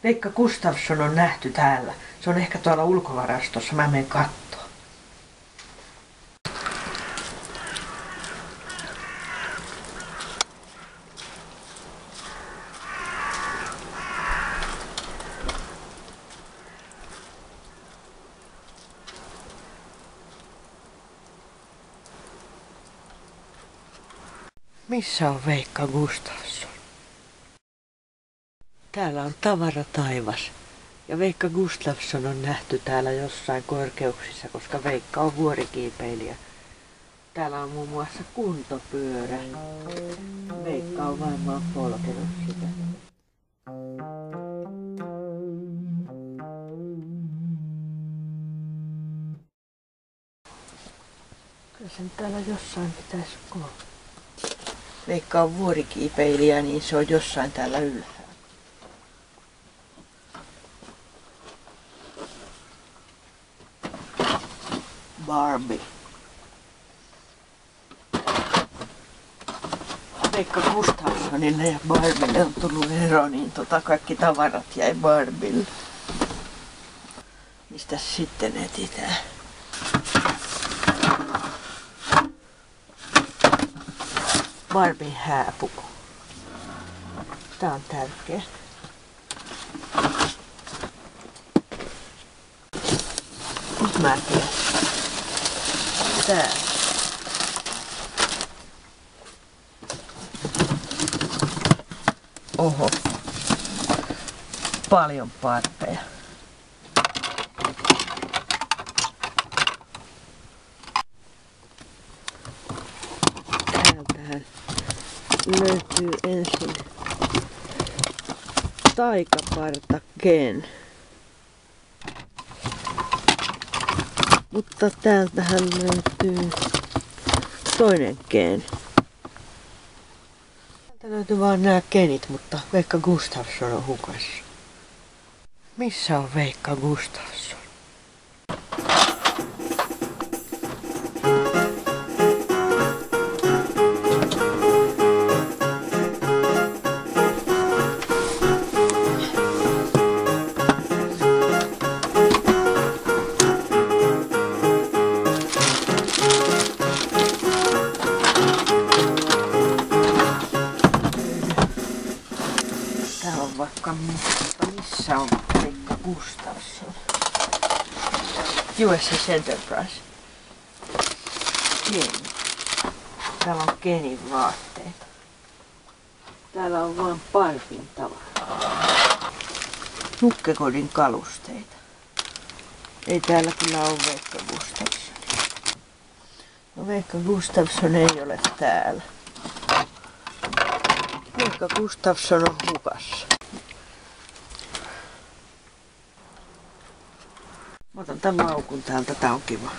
Veikka Gustafsson on nähty täällä. Se on ehkä tuolla ulkovarastossa. Mä menen kattoo. Missä on Veikka Gustafsson? Täällä on tavarataivas. Ja Veikka Gustafsson on nähty täällä jossain korkeuksissa, koska Veikka on vuorikiipeilijä. Täällä on muun muassa kuntopyörä. Veikka on varmaan polkenut sitä. Kyllä sen täällä jossain pitäisi olla. Veikka on vuorikiipeilijä, niin se on jossain täällä ylhäällä. Barbie. Veikka Gustafssonille ja Barbille on tullut ero, niin kaikki tavarat jäi Barbille. Mistä sitten etsitään? Barbien hääpuku. Tää on tärkeä. Nyt mä tiedän. Tää. Oho. Paljon parpeja. Täältähän löytyy ensin taikaparta Ken. Mutta täältähän löytyy toinen Ken. Täältä löytyy vaan nämä Kenit, mutta Veikka Gustafsson on hukassa. Missä on Veikka Gustafsson? Täällä on vaikka missä on Veikka Gustafsson. USS Enterprise. Ken. Täällä on Kenin vaatteita. Täällä on vain Barbien tavaraa. Nukkekodin kalusteita. Ei täällä kyllä ole Veikka Gustafsson. No Veikka Gustafsson ei ole täällä. Veikka Gustafsson on hukassa. Mä otan tämän maukun täältä, tää on kiva.